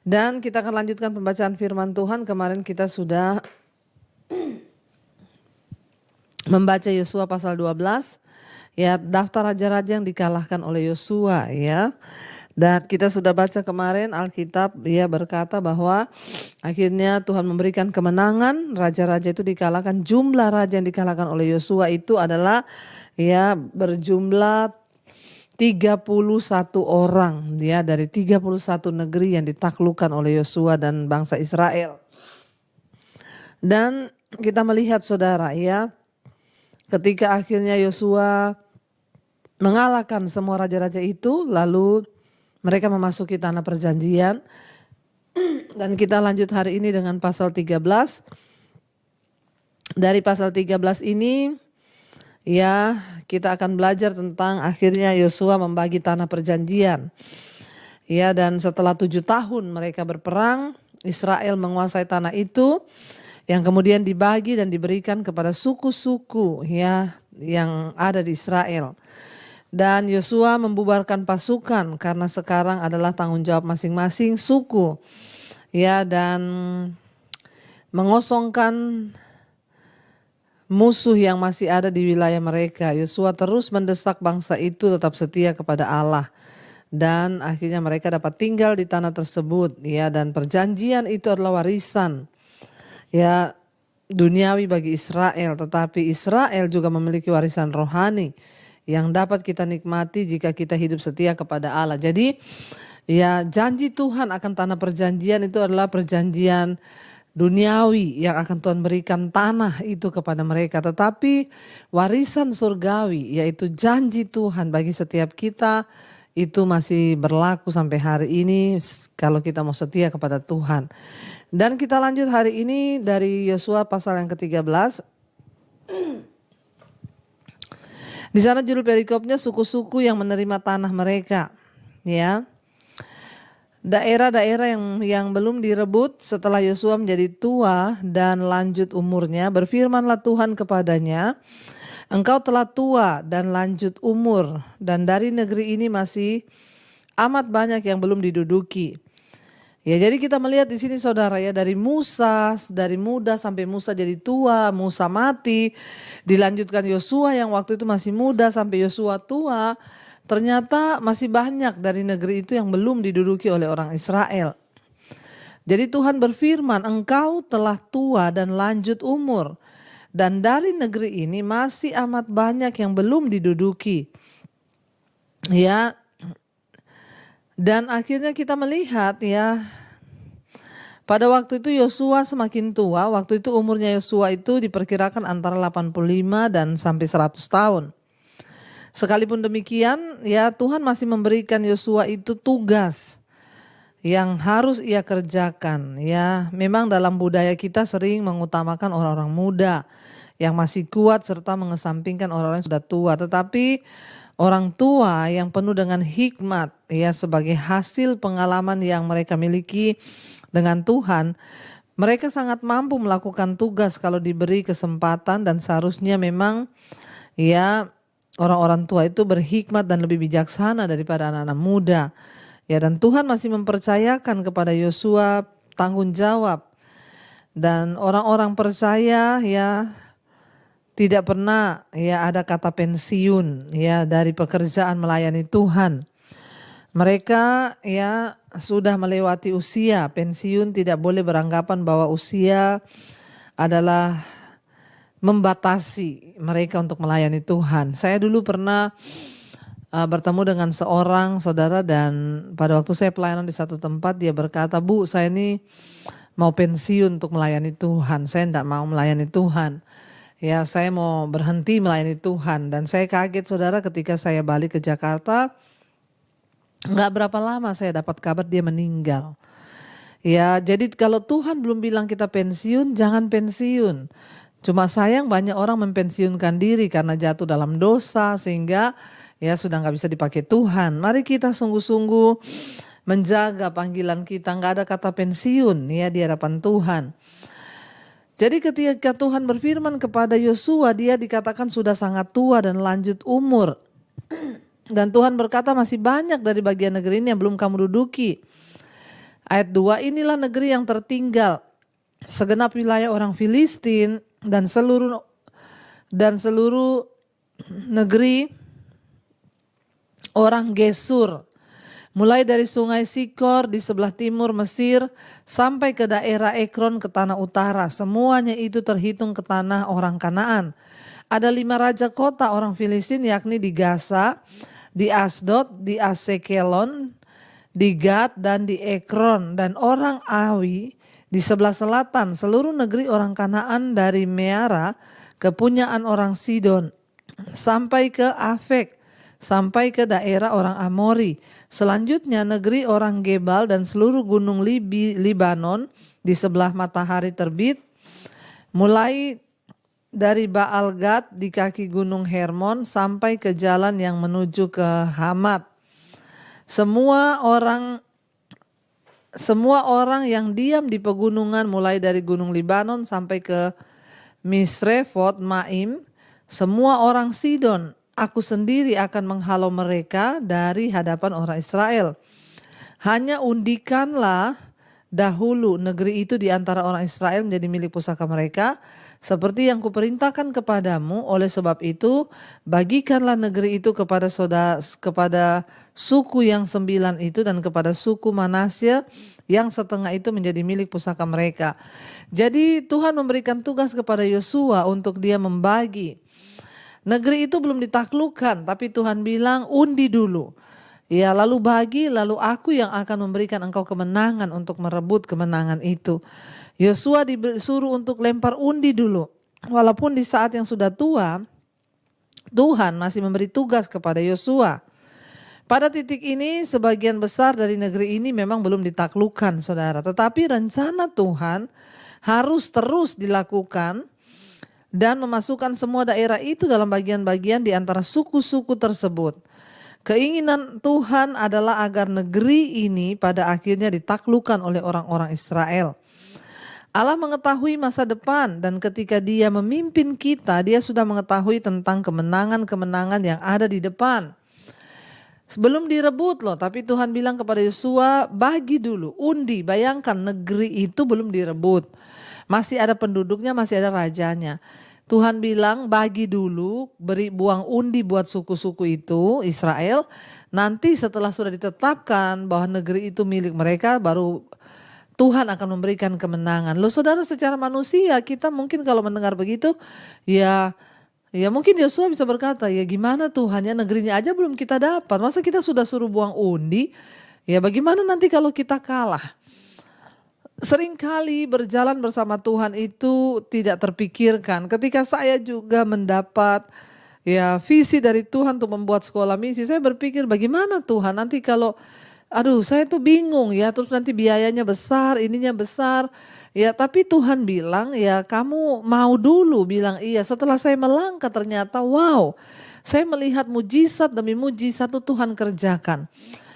Dan kita akan lanjutkan pembacaan firman Tuhan. Kemarin kita sudah membaca Yosua pasal 12. Ya, daftar raja-raja yang dikalahkan oleh Yosua ya. Dan kita sudah baca kemarin Alkitab ya berkata bahwa akhirnya Tuhan memberikan kemenangan, raja-raja itu dikalahkan. Jumlah raja yang dikalahkan oleh Yosua itu adalah ya berjumlah 31 orang ya, dari 31 negeri yang ditaklukkan oleh Yosua dan bangsa Israel. Dan kita melihat saudara ya, ketika akhirnya Yosua mengalahkan semua raja-raja itu, lalu mereka memasuki tanah perjanjian. Dan kita lanjut hari ini dengan pasal 13. Dari pasal 13 ini ya kita akan belajar tentang akhirnya Yosua membagi tanah perjanjian. Ya, dan setelah 7 tahun mereka berperang, Israel menguasai tanah itu yang kemudian dibagi dan diberikan kepada suku-suku ya yang ada di Israel. Dan Yosua membubarkan pasukan karena sekarang adalah tanggung jawab masing-masing suku. Ya, dan mengosongkan musuh yang masih ada di wilayah mereka. Yosua terus mendesak bangsa itu tetap setia kepada Allah. Dan akhirnya mereka dapat tinggal di tanah tersebut. Ya, dan perjanjian itu adalah warisan ya duniawi bagi Israel. Tetapi Israel juga memiliki warisan rohani yang dapat kita nikmati jika kita hidup setia kepada Allah. Jadi ya janji Tuhan akan tanah perjanjian itu adalah perjanjian duniawi yang akan Tuhan berikan tanah itu kepada mereka. Tetapi warisan surgawi yaitu janji Tuhan bagi setiap kita itu masih berlaku sampai hari ini kalau kita mau setia kepada Tuhan. Dan kita lanjut hari ini dari Yosua pasal yang ke-13. Di sana judul perikopnya suku-suku yang menerima tanah mereka. Ya. Daerah-daerah yang belum direbut setelah Yosua menjadi tua dan lanjut umurnya, berfirmanlah Tuhan kepadanya, engkau telah tua dan lanjut umur, dan dari negeri ini masih amat banyak yang belum diduduki. Ya, jadi kita melihat di sini saudara ya, dari Musa, dari muda sampai Musa jadi tua, Musa mati, dilanjutkan Yosua yang waktu itu masih muda sampai Yosua tua, ternyata masih banyak dari negeri itu yang belum diduduki oleh orang Israel. Jadi Tuhan berfirman, engkau telah tua dan lanjut umur, dan dari negeri ini masih amat banyak yang belum diduduki. Ya. Dan akhirnya kita melihat ya, pada waktu itu Yosua semakin tua. Waktu itu umurnya Yosua itu diperkirakan antara 85 dan sampai 100 tahun. Sekalipun demikian ya Tuhan masih memberikan Yosua itu tugas yang harus ia kerjakan. Ya, memang dalam budaya kita sering mengutamakan orang-orang muda yang masih kuat serta mengesampingkan orang-orang yang sudah tua. Tetapi orang tua yang penuh dengan hikmat ya sebagai hasil pengalaman yang mereka miliki dengan Tuhan, mereka sangat mampu melakukan tugas kalau diberi kesempatan, dan seharusnya memang ya orang-orang tua itu berhikmat dan lebih bijaksana daripada anak-anak muda. Ya, dan Tuhan masih mempercayakan kepada Yosua tanggung jawab, dan orang-orang percaya ya tidak pernah ya ada kata pensiun ya dari pekerjaan melayani Tuhan. Mereka ya sudah melewati usia, pensiun tidak boleh beranggapan bahwa usia adalah membatasi mereka untuk melayani Tuhan. Saya dulu pernah bertemu dengan seorang saudara, dan pada waktu saya pelayanan di satu tempat dia berkata, "Bu, saya ini mau pensiun untuk melayani Tuhan, saya tidak mau melayani Tuhan. Ya, saya mau berhenti melayani Tuhan." Dan saya kaget saudara ketika saya balik ke Jakarta, nggak berapa lama saya dapat kabar dia meninggal. Ya, jadi kalau Tuhan belum bilang kita pensiun, jangan pensiun. Cuma sayang banyak orang mempensiunkan diri karena jatuh dalam dosa sehingga ya sudah nggak bisa dipakai Tuhan. Mari kita sungguh-sungguh menjaga panggilan kita, nggak ada kata pensiun ya di hadapan Tuhan. Jadi ketika Tuhan berfirman kepada Yosua, dia dikatakan sudah sangat tua dan lanjut umur. Dan Tuhan berkata masih banyak dari bagian negeri ini yang belum kamu duduki. Ayat 2, inilah negeri yang tertinggal, segenap wilayah orang Filistin dan seluruh negeri orang Gesur, mulai dari sungai Sikor di sebelah timur Mesir sampai ke daerah Ekron ke tanah utara. Semuanya itu terhitung ke tanah orang Kanaan. Ada 5 raja kota orang Filistin, yakni di Gaza, di Asdod, di Asekelon, di Gad, dan di Ekron. Dan orang Awi di sebelah selatan, seluruh negeri orang Kanaan dari Meara, kepunyaan orang Sidon, sampai ke Afek, sampai ke daerah orang Amori. Selanjutnya negeri orang Gebal dan seluruh gunung Libanon di sebelah matahari terbit, mulai dari Baal Gad di kaki gunung Hermon sampai ke jalan yang menuju ke Hamat. Semua orang yang diam di pegunungan mulai dari gunung Libanon sampai ke Misrefot Maim, semua orang Sidon, aku sendiri akan menghalau mereka dari hadapan orang Israel. Hanya undikanlah dahulu negeri itu di antara orang Israel menjadi milik pusaka mereka, seperti yang kuperintahkan kepadamu. Oleh sebab itu, bagikanlah negeri itu kepada suku yang 9 itu dan kepada suku Manasye yang setengah itu menjadi milik pusaka mereka. Jadi Tuhan memberikan tugas kepada Yosua untuk dia membagi. Negeri itu belum ditaklukkan, tapi Tuhan bilang undi dulu. Ya, lalu bagi, lalu aku yang akan memberikan engkau kemenangan untuk merebut kemenangan itu. Yosua disuruh untuk lempar undi dulu. Walaupun di saat yang sudah tua, Tuhan masih memberi tugas kepada Yosua. Pada titik ini sebagian besar dari negeri ini memang belum ditaklukkan, saudara. Tetapi rencana Tuhan harus terus dilakukan dan memasukkan semua daerah itu dalam bagian-bagian di antara suku-suku tersebut. Keinginan Tuhan adalah agar negeri ini pada akhirnya ditaklukkan oleh orang-orang Israel. Allah mengetahui masa depan dan ketika dia memimpin kita, dia sudah mengetahui tentang kemenangan-kemenangan yang ada di depan. Sebelum direbut loh, tapi Tuhan bilang kepada Yosua, bagi dulu, undi. Bayangkan negeri itu belum direbut. Masih ada penduduknya, masih ada rajanya. Tuhan bilang bagi dulu, buang undi buat suku-suku itu, Israel. Nanti setelah sudah ditetapkan bahwa negeri itu milik mereka, baru Tuhan akan memberikan kemenangan. Loh saudara, secara manusia kita mungkin kalau mendengar begitu, ya mungkin Yosua bisa berkata, ya gimana Tuhan, ya negerinya aja belum kita dapat. Masa kita sudah suruh buang undi? Ya bagaimana nanti kalau kita kalah? Seringkali berjalan bersama Tuhan itu tidak terpikirkan. Ketika saya juga mendapat visi dari Tuhan untuk membuat sekolah misi, saya berpikir bagaimana Tuhan nanti kalau saya tuh bingung ya, terus nanti biayanya besar, ininya besar. Ya tapi Tuhan bilang ya kamu mau dulu, bilang iya. Setelah saya melangkah ternyata wow, saya melihat mujizat demi mujizat itu Tuhan kerjakan.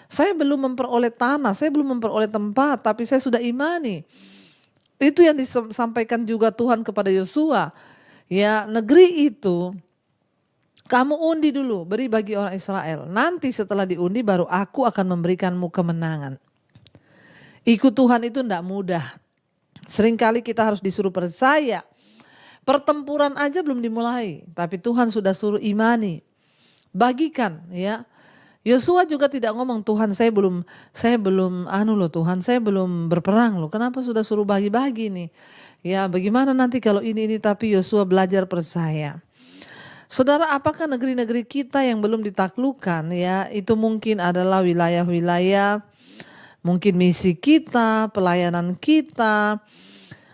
Saya belum memperoleh tanah, saya belum memperoleh tempat, tapi saya sudah imani. Itu yang disampaikan juga Tuhan kepada Yosua. Ya negeri itu kamu undi dulu, beri bagi orang Israel. Nanti setelah diundi baru aku akan memberikanmu kemenangan. Ikut Tuhan itu tidak mudah. Seringkali kita harus disuruh percaya. Pertempuran aja belum dimulai, tapi Tuhan sudah suruh imani. Bagikan ya. Yosua juga tidak ngomong, Tuhan saya belum Tuhan saya belum berperang loh. Kenapa sudah suruh bagi-bagi nih? Ya bagaimana nanti kalau ini tapi Yosua belajar percaya. Saudara, apakah negeri-negeri kita yang belum ditaklukkan ya itu mungkin adalah wilayah-wilayah, mungkin misi kita, pelayanan kita,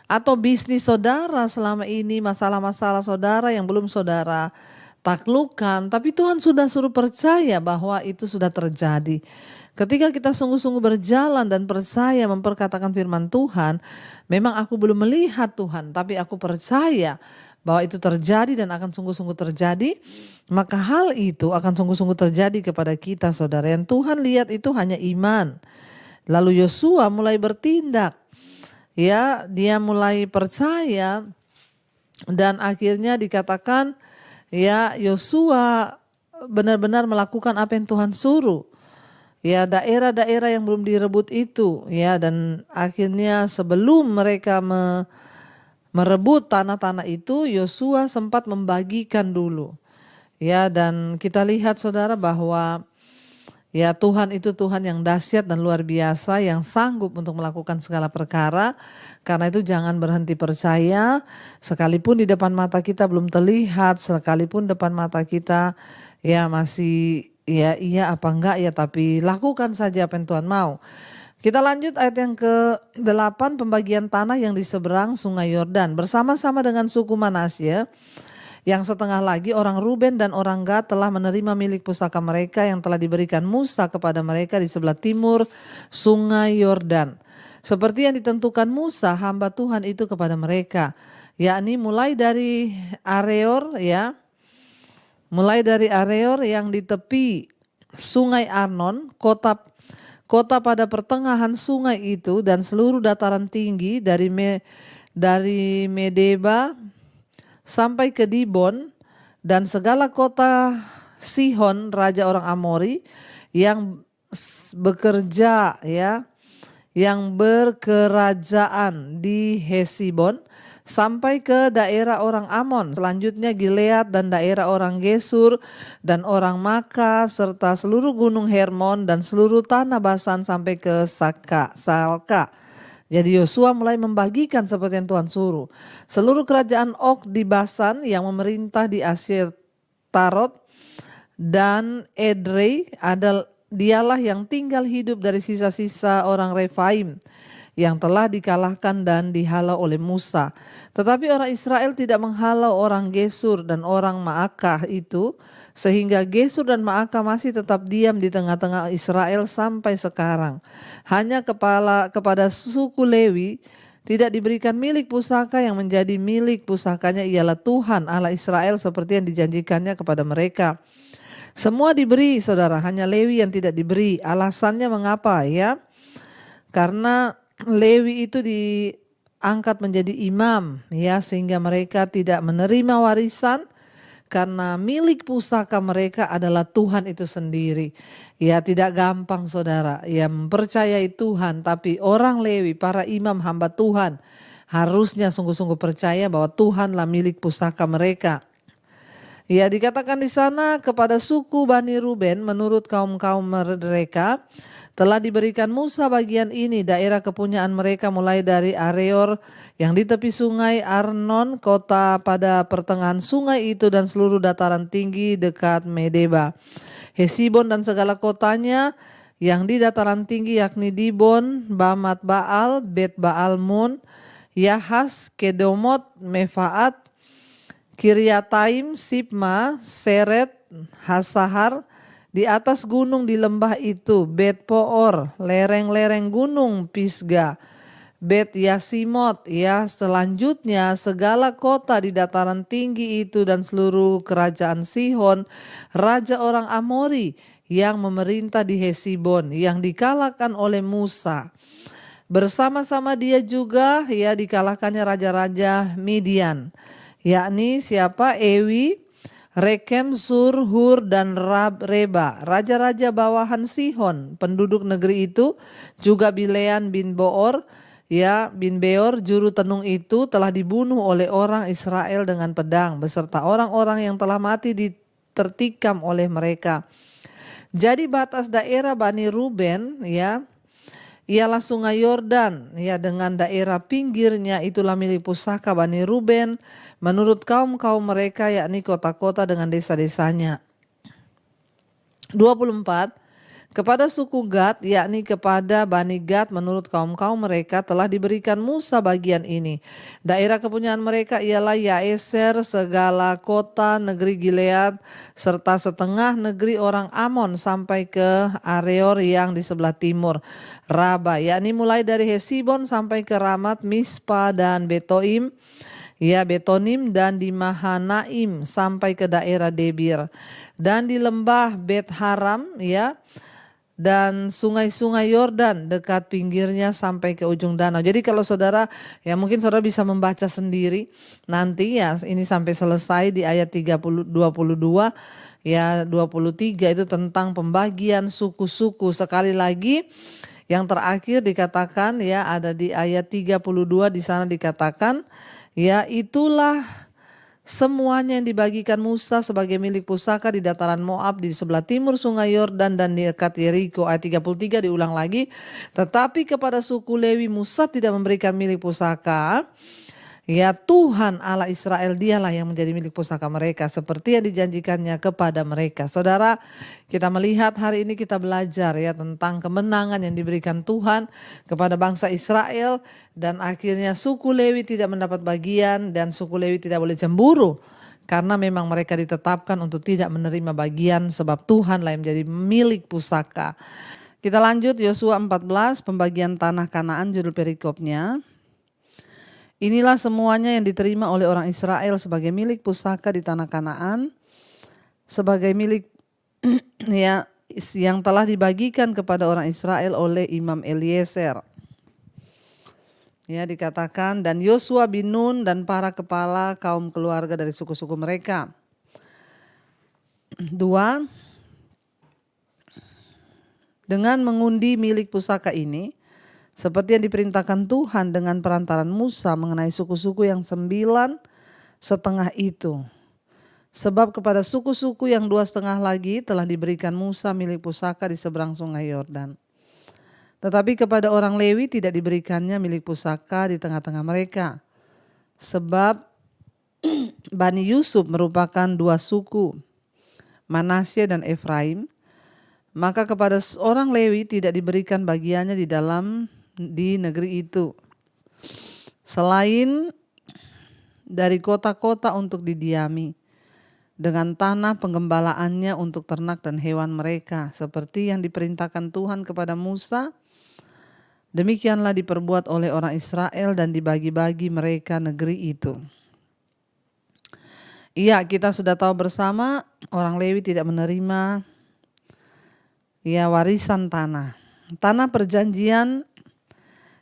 atau bisnis saudara selama ini, masalah-masalah saudara yang belum saudara taklukkan, tapi Tuhan sudah suruh percaya bahwa itu sudah terjadi. Ketika kita sungguh-sungguh berjalan dan percaya memperkatakan firman Tuhan, memang aku belum melihat Tuhan, tapi aku percaya bahwa itu terjadi dan akan sungguh-sungguh terjadi, maka hal itu akan sungguh-sungguh terjadi kepada kita saudara. Yang Tuhan lihat itu hanya iman. Lalu Yosua mulai bertindak, ya dia mulai percaya dan akhirnya dikatakan ya Yosua benar-benar melakukan apa yang Tuhan suruh. ya daerah-daerah yang belum direbut itu, ya, dan akhirnya sebelum mereka merebut tanah-tanah itu, Yosua sempat membagikan dulu. Ya, dan kita lihat saudara bahwa ya Tuhan itu Tuhan yang dahsyat dan luar biasa, yang sanggup untuk melakukan segala perkara. Karena itu jangan berhenti percaya, sekalipun di depan mata kita belum terlihat, sekalipun depan mata kita ya masih ya iya apa enggak ya, tapi lakukan saja apa yang Tuhan mau. Kita lanjut ayat yang ke-8, pembagian tanah yang di seberang sungai Yordan. Bersama-sama dengan suku Manasye, yang setengah lagi orang Ruben dan orang Gad telah menerima milik pusaka mereka yang telah diberikan Musa kepada mereka di sebelah timur sungai Yordan. Seperti yang ditentukan Musa hamba Tuhan itu kepada mereka, yakni mulai dari Areor, ya, mulai dari Areor yang di tepi sungai Arnon, kota pada pertengahan sungai itu, dan seluruh dataran tinggi dari Medeba sampai ke Dibon, dan segala kota Sihon raja orang Amori yang bekerja, ya, yang berkerajaan di Hesibon, sampai ke daerah orang Amon, selanjutnya Gilead dan daerah orang Gesur dan orang Maka, serta seluruh gunung Hermon dan seluruh tanah Basan sampai ke Salka. Jadi Yosua mulai membagikan seperti yang Tuhan suruh. Seluruh kerajaan Og di Basan yang memerintah di Asyir Tarot dan Edrei, dialah yang tinggal hidup dari sisa-sisa orang Refaim yang telah dikalahkan dan dihalau oleh Musa. Tetapi orang Israel tidak menghalau orang Gesur dan orang Maakah itu, sehingga Gesur dan Maakah masih tetap diam di tengah-tengah Israel sampai sekarang. Hanya kepada suku Lewi tidak diberikan milik pusaka, yang menjadi milik pusakanya ialah Tuhan Allah Israel seperti yang dijanjikannya kepada mereka. Semua diberi saudara, hanya Lewi yang tidak diberi. Alasannya mengapa ya? Karena Lewi itu diangkat menjadi imam, ya, sehingga mereka tidak menerima warisan karena milik pusaka mereka adalah Tuhan itu sendiri. Ya, tidak gampang saudara ya mempercayai Tuhan, tapi orang Lewi, para imam hamba Tuhan, harusnya sungguh-sungguh percaya bahwa Tuhanlah milik pusaka mereka. Ya, dikatakan di sana kepada suku Bani Ruben menurut kaum-kaum mereka telah diberikan Musa bagian ini, daerah kepunyaan mereka mulai dari Areor yang di tepi sungai Arnon, kota pada pertengahan sungai itu dan seluruh dataran tinggi dekat Medeba, Hesibon dan segala kotanya yang di dataran tinggi yakni Dibon, Bamat Baal, Bet Baal Mun, Yahas, Kedomot, Mefaat, Kiryataim, Sibma, Seret, Hasahar, di atas gunung di lembah itu, Bet Poor, lereng-lereng gunung Pisga, Bet Yasimot, ya, selanjutnya segala kota di dataran tinggi itu dan seluruh kerajaan Sihon, raja orang Amori yang memerintah di Hesibon, yang dikalahkan oleh Musa. Bersama-sama dia juga ya dikalahkannya raja-raja Midian, yakni siapa? Ewi, Rekem, Sur, Hur, dan Reba, raja-raja bawahan Sihon. Penduduk negeri itu juga Bilean bin Beor, ya, bin Beor, juru tenung itu telah dibunuh oleh orang Israel dengan pedang, beserta orang-orang yang telah mati ditertikam oleh mereka. Jadi batas daerah Bani Ruben, ya, ialah sungai Yordan, ya, dengan daerah pinggirnya itulah milik pusaka Bani Ruben menurut kaum-kaum mereka, yakni kota-kota dengan desa-desanya. 24. Kepada suku Gad, yakni kepada Bani Gad menurut kaum-kaum mereka telah diberikan Musa bagian ini. Daerah kepunyaan mereka ialah Yaeser, segala kota negeri Gilead, serta setengah negeri orang Amon sampai ke Areor yang di sebelah timur Raba, yakni mulai dari Hesibon sampai ke Ramat, Mispa dan Betoim, ya, Betonim, dan di Mahanaim sampai ke daerah Debir, dan di lembah Bet Haram, ya, dan sungai-sungai Yordan dekat pinggirnya sampai ke ujung danau. Jadi kalau saudara, ya mungkin saudara bisa membaca sendiri nanti ya, ini sampai selesai di ayat 22, ya 23 itu tentang pembagian suku-suku. Sekali lagi yang terakhir dikatakan ya ada di ayat 32, di sana dikatakan ya itulah semuanya yang dibagikan Musa sebagai milik pusaka di dataran Moab di sebelah timur sungai Yordan dan di dekat Yeriko. Ayat 33 diulang lagi. Tetapi kepada suku Lewi Musa tidak memberikan milik pusaka. Ya Tuhan Allah Israel dialah yang menjadi milik pusaka mereka seperti yang dijanjikannya kepada mereka. Saudara, kita melihat hari ini kita belajar ya tentang kemenangan yang diberikan Tuhan kepada bangsa Israel dan akhirnya suku Lewi tidak mendapat bagian dan suku Lewi tidak boleh cemburu karena memang mereka ditetapkan untuk tidak menerima bagian sebab Tuhanlah yang menjadi milik pusaka. Kita lanjut Yosua 14 pembagian tanah Kanaan judul perikopnya. Inilah semuanya yang diterima oleh orang Israel sebagai milik pusaka di tanah Kanaan, sebagai milik ya yang telah dibagikan kepada orang Israel oleh Imam Eliezer. Ya dikatakan dan Yosua bin Nun dan para kepala kaum keluarga dari suku-suku mereka. 2. Dengan mengundi milik pusaka ini, seperti yang diperintahkan Tuhan dengan perantaran Musa mengenai suku-suku yang 9,5 itu. Sebab kepada suku-suku yang 2,5 lagi telah diberikan Musa milik pusaka di seberang sungai Yordan. Tetapi kepada orang Lewi tidak diberikannya milik pusaka di tengah-tengah mereka. Sebab Bani Yusuf merupakan 2 suku, Manasye dan Efraim. Maka kepada orang Lewi tidak diberikan bagiannya di negeri itu. Selain dari kota-kota untuk didiami, dengan tanah penggembalaannya untuk ternak dan hewan mereka, seperti yang diperintahkan Tuhan kepada Musa, demikianlah diperbuat oleh orang Israel dan dibagi-bagi mereka negeri itu. Iya, kita sudah tahu bersama orang Lewi tidak menerima warisan tanah. Tanah perjanjian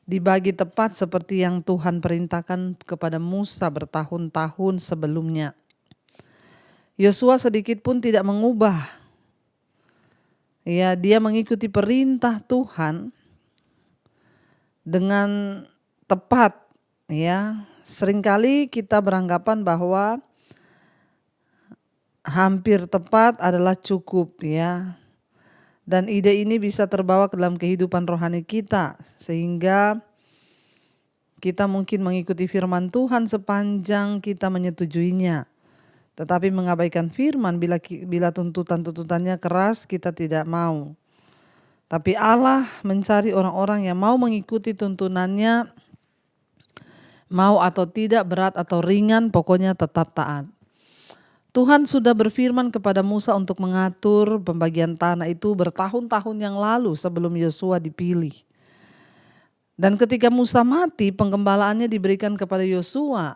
dibagi tepat seperti yang Tuhan perintahkan kepada Musa bertahun-tahun sebelumnya. Yosua sedikit pun tidak mengubah. Ya, dia mengikuti perintah Tuhan dengan tepat. Ya, seringkali kita beranggapan bahwa hampir tepat adalah cukup ya. Dan ide ini bisa terbawa ke dalam kehidupan rohani kita sehingga kita mungkin mengikuti firman Tuhan sepanjang kita menyetujuinya. Tetapi mengabaikan firman bila tuntutan-tuntutannya keras kita tidak mau. Tapi Allah mencari orang-orang yang mau mengikuti tuntunannya, mau atau tidak, berat atau ringan, pokoknya tetap taat. Tuhan sudah berfirman kepada Musa untuk mengatur pembagian tanah itu bertahun-tahun yang lalu sebelum Yosua dipilih. Dan ketika Musa mati, penggembalaannya diberikan kepada Yosua.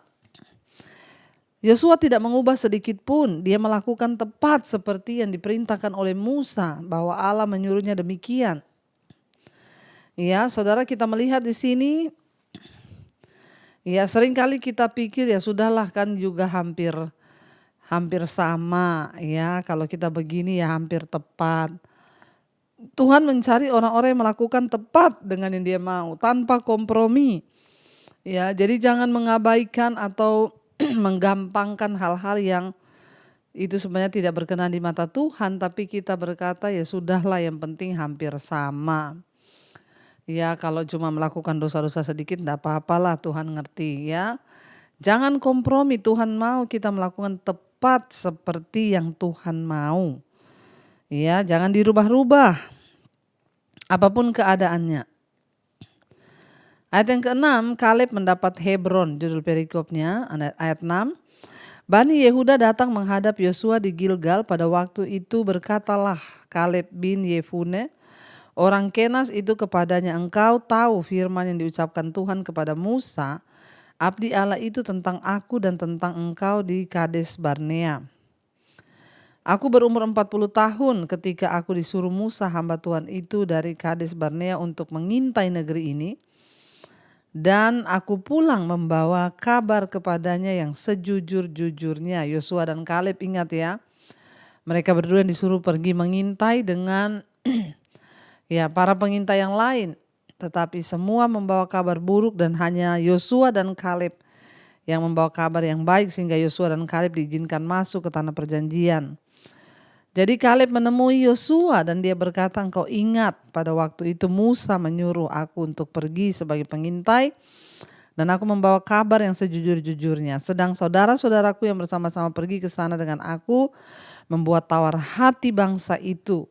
Yosua tidak mengubah sedikit pun, dia melakukan tepat seperti yang diperintahkan oleh Musa bahwa Allah menyuruhnya demikian. Ya, saudara kita melihat di sini, ya seringkali kita pikir ya sudahlah kan juga hampir sama ya, kalau kita begini ya hampir tepat. Tuhan mencari orang-orang yang melakukan tepat dengan yang dia mau tanpa kompromi. Ya, jadi jangan mengabaikan atau menggampangkan hal-hal yang itu sebenarnya tidak berkenan di mata Tuhan, tapi kita berkata ya sudahlah yang penting hampir sama. Ya, kalau cuma melakukan dosa-dosa sedikit enggak apa-apalah, Tuhan ngerti ya. Jangan kompromi, Tuhan mau kita melakukan tepat seperti yang Tuhan mau. Ya, jangan dirubah-rubah apapun keadaannya. Ayat yang ke-6, Kaleb mendapat Hebron, judul perikopnya, ayat 6. Bani Yehuda datang menghadap Yosua di Gilgal pada waktu itu, berkatalah Kaleb bin Yefune, orang Kenas itu kepadanya, engkau tahu firman yang diucapkan Tuhan kepada Musa, abdi Allah itu tentang aku dan tentang engkau di Kades Barnea. Aku berumur 40 tahun ketika aku disuruh Musa hamba Tuhan itu dari Kades Barnea untuk mengintai negeri ini. Dan aku pulang membawa kabar kepadanya yang sejujur-jujurnya. Yosua dan Kaleb, ingat ya. Mereka berdua yang disuruh pergi mengintai dengan ya para pengintai yang lain. Tetapi semua membawa kabar buruk dan hanya Yosua dan Kaleb yang membawa kabar yang baik sehingga Yosua dan Kaleb diizinkan masuk ke tanah perjanjian. Jadi Kaleb menemui Yosua dan dia berkata, engkau ingat pada waktu itu Musa menyuruh aku untuk pergi sebagai pengintai dan aku membawa kabar yang sejujur-jujurnya. Sedang saudara-saudaraku yang bersama-sama pergi ke sana dengan aku membuat tawar hati bangsa itu.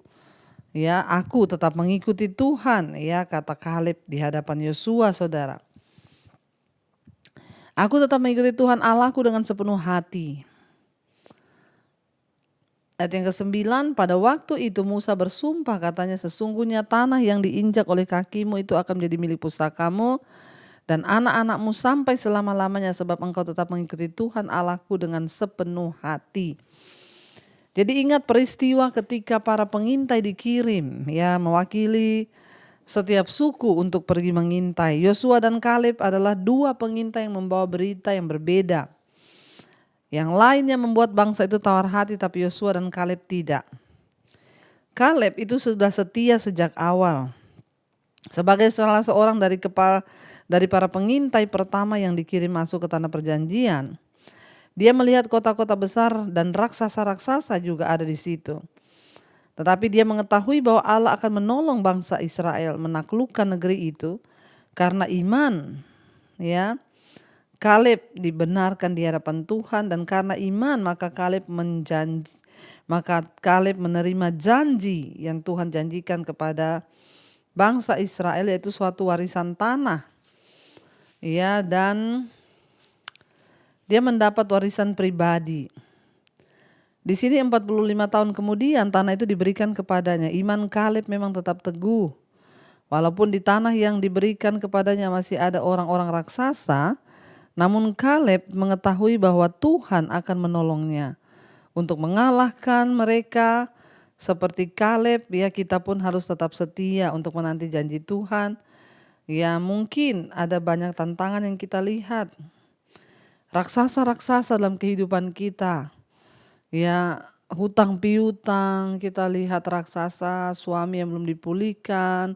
Ya, aku tetap mengikuti Tuhan, ya kata Kaleb di hadapan Yosua, saudara. Aku tetap mengikuti Tuhan Allahku dengan sepenuh hati. Ayat yang ke-9, pada waktu itu Musa bersumpah katanya, sesungguhnya tanah yang diinjak oleh kakimu itu akan menjadi milik pusakamu dan anak-anakmu sampai selama-lamanya sebab engkau tetap mengikuti Tuhan Allahku dengan sepenuh hati. Jadi ingat peristiwa ketika para pengintai dikirim ya mewakili setiap suku untuk pergi mengintai. Yosua dan Kaleb adalah dua pengintai yang membawa berita yang berbeda. Yang lainnya membuat bangsa itu tawar hati, tapi Yosua dan Kaleb tidak. Kaleb itu sudah setia sejak awal. Sebagai salah seorang dari para pengintai pertama yang dikirim masuk ke tanah perjanjian, dia melihat kota-kota besar dan raksasa-raksasa juga ada di situ. Tetapi dia mengetahui bahwa Allah akan menolong bangsa Israel menaklukkan negeri itu karena iman, ya. Kaleb dibenarkan di hadapan Tuhan dan karena iman maka Kaleb menerima janji yang Tuhan janjikan kepada bangsa Israel, yaitu suatu warisan tanah. Ya, dan dia mendapat warisan pribadi. Di sini 45 tahun kemudian tanah itu diberikan kepadanya. Iman Kaleb memang tetap teguh. Walaupun di tanah yang diberikan kepadanya masih ada orang-orang raksasa, namun Kaleb mengetahui bahwa Tuhan akan menolongnya untuk mengalahkan mereka. Seperti Kaleb, ya kita pun harus tetap setia untuk menanti janji Tuhan. Ya mungkin ada banyak tantangan yang kita lihat. Raksasa-raksasa dalam kehidupan kita. Ya hutang piutang, kita lihat raksasa suami yang belum dipulihkan.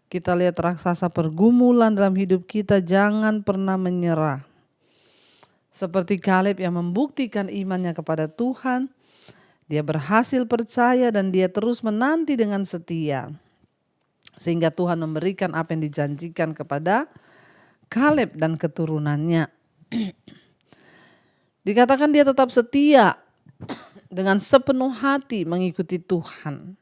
Kita lihat raksasa pergumulan dalam hidup kita, jangan pernah menyerah. Seperti Kaleb yang membuktikan imannya kepada Tuhan, dia berhasil percaya dan dia terus menanti dengan setia. Sehingga Tuhan memberikan apa yang dijanjikan kepada Kaleb dan keturunannya. Dikatakan dia tetap setia dengan sepenuh hati mengikuti Tuhan.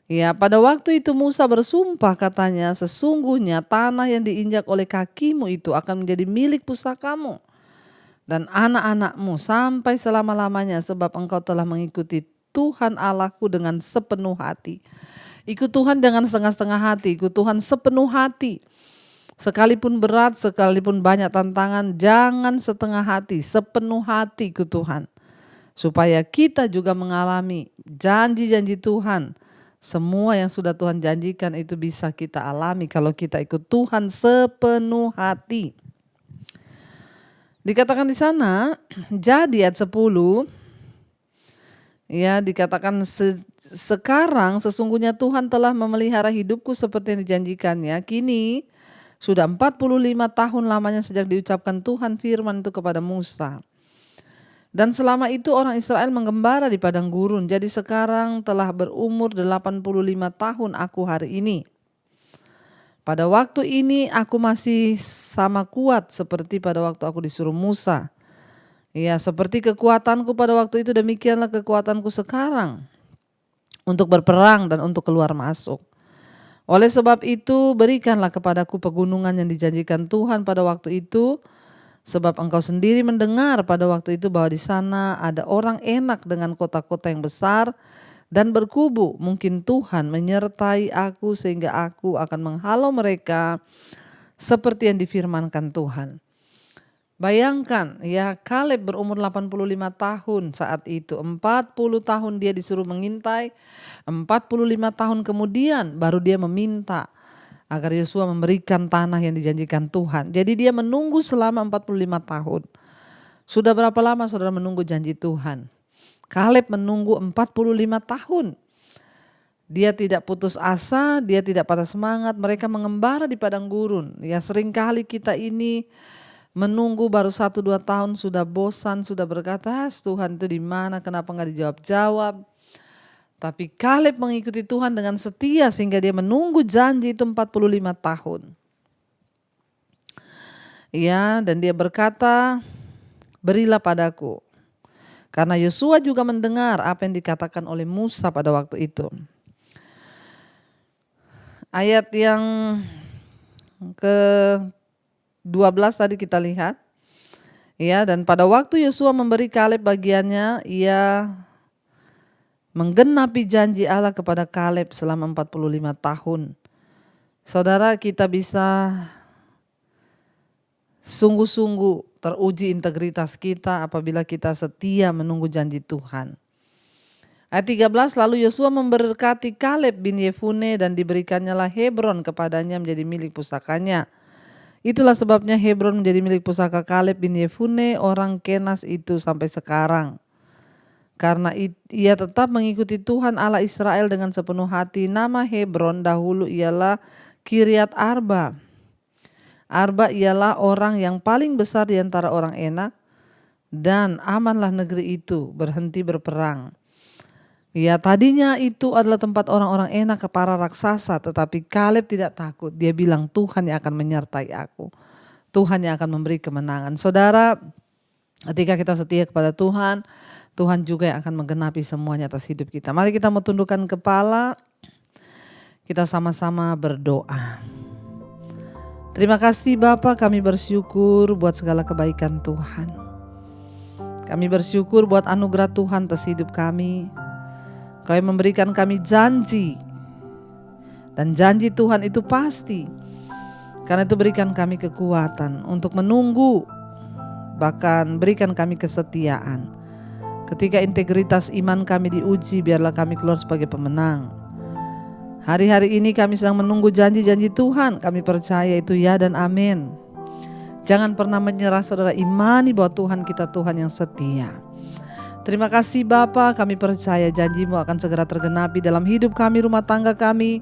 Ya, pada waktu itu Musa bersumpah katanya, sesungguhnya tanah yang diinjak oleh kakimu itu akan menjadi milik pusakamu dan anak-anakmu sampai selama-lamanya sebab engkau telah mengikuti Tuhan Allahku dengan sepenuh hati. Ikut Tuhan jangan setengah-setengah hati, ikut Tuhan sepenuh hati. Sekalipun berat, sekalipun banyak tantangan, jangan setengah hati, sepenuh hati ikut Tuhan. Supaya kita juga mengalami janji-janji Tuhan. Semua yang sudah Tuhan janjikan itu bisa kita alami kalau kita ikut Tuhan sepenuh hati. Dikatakan di sana, jadi ayat 10, ya dikatakan sekarang sesungguhnya Tuhan telah memelihara hidupku seperti yang dijanjikannya. Kini sudah 45 tahun lamanya sejak diucapkan Tuhan firman itu kepada Musa. Dan selama itu orang Israel menggembara di padang gurun. Jadi sekarang telah berumur 85 tahun aku hari ini. Pada waktu ini aku masih sama kuat seperti pada waktu aku disuruh Musa. Ya, seperti kekuatanku pada waktu itu demikianlah kekuatanku sekarang untuk berperang dan untuk keluar masuk. Oleh sebab itu berikanlah kepadaku pegunungan yang dijanjikan Tuhan pada waktu itu, sebab engkau sendiri mendengar pada waktu itu bahwa di sana ada orang enak dengan kota-kota yang besar dan berkubu. Mungkin Tuhan menyertai aku sehingga aku akan menghalau mereka seperti yang difirmankan Tuhan. Bayangkan ya, Kaleb berumur 85 tahun saat itu. 40 tahun dia disuruh mengintai, 45 tahun kemudian baru dia meminta agar Yosua memberikan tanah yang dijanjikan Tuhan. Jadi dia menunggu selama 45 tahun. Sudah berapa lama saudara menunggu janji Tuhan? Kaleb menunggu 45 tahun. Dia tidak putus asa, dia tidak patah semangat, mereka mengembara di padang gurun. Ya, seringkali kita ini menunggu baru 1-2 tahun sudah bosan, sudah berkata, Tuhan itu di mana, kenapa nggak dijawab-jawab. Tapi Kaleb mengikuti Tuhan dengan setia sehingga dia menunggu janji itu 45 tahun. Ya, dan dia berkata, berilah padaku. Karena Yosua juga mendengar apa yang dikatakan oleh Musa pada waktu itu. Ayat yang ke-12 tadi kita lihat. Ya, dan pada waktu Yosua memberi Kaleb bagiannya, ia menggenapi janji Allah kepada Kaleb selama 45 tahun. Saudara, kita bisa sungguh-sungguh teruji integritas kita apabila kita setia menunggu janji Tuhan. Ayat 13, lalu Yosua memberkati Kaleb bin Yefune dan diberikannya lah Hebron kepadanya menjadi milik pusakanya. Itulah sebabnya Hebron menjadi milik pusaka Kaleb bin Yefune orang Kenas itu sampai sekarang. Karena ia tetap mengikuti Tuhan Allah Israel dengan sepenuh hati. Nama Hebron dahulu ialah Kiryat Arba. Arba ialah orang yang paling besar di antara orang Enak, dan amanlah negeri itu berhenti berperang. Ya, tadinya itu adalah tempat orang-orang Enak ke para raksasa, tetapi Kaleb tidak takut. Dia bilang, Tuhan yang akan menyertai aku. Tuhan yang akan memberi kemenangan. Saudara, ketika kita setia kepada Tuhan, Tuhan juga yang akan menggenapi semuanya atas hidup kita. Mari kita mau tundukkan kepala, kita sama-sama berdoa. Terima kasih Bapa, kami bersyukur buat segala kebaikan Tuhan. Kami bersyukur buat anugerah Tuhan atas hidup kami. Kau yang memberikan kami janji, dan janji Tuhan itu pasti. Karena itu berikan kami kekuatan untuk menunggu, bahkan berikan kami kesetiaan. Ketika integritas iman kami diuji, biarlah kami keluar sebagai pemenang. Hari-hari ini kami sedang menunggu janji-janji Tuhan. Kami percaya itu ya dan amin. Jangan pernah menyerah saudara, imani bahwa Tuhan kita Tuhan yang setia. Terima kasih Bapa, kami percaya janji-Mu akan segera tergenapi dalam hidup kami, rumah tangga kami,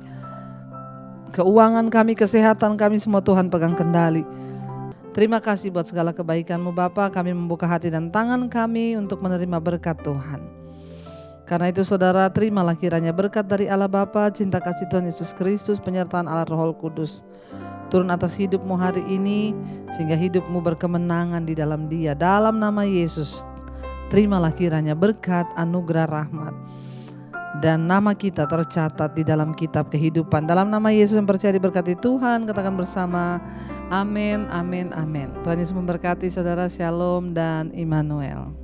keuangan kami, kesehatan kami, semua Tuhan pegang kendali. Terima kasih buat segala kebaikan-Mu Bapa, kami membuka hati dan tangan kami untuk menerima berkat Tuhan. Karena itu saudara, terimalah kiranya berkat dari Allah Bapa, cinta kasih Tuhan Yesus Kristus, penyertaan Allah Roh Kudus turun atas hidupmu hari ini, sehingga hidupmu berkemenangan di dalam Dia. Dalam nama Yesus, terimalah kiranya berkat, anugerah, rahmat, dan nama kita tercatat di dalam kitab kehidupan. Dalam nama Yesus yang percaya diberkati Tuhan, katakan bersama, amin, amin, amin. Tuhan Yesus memberkati saudara, shalom dan Immanuel.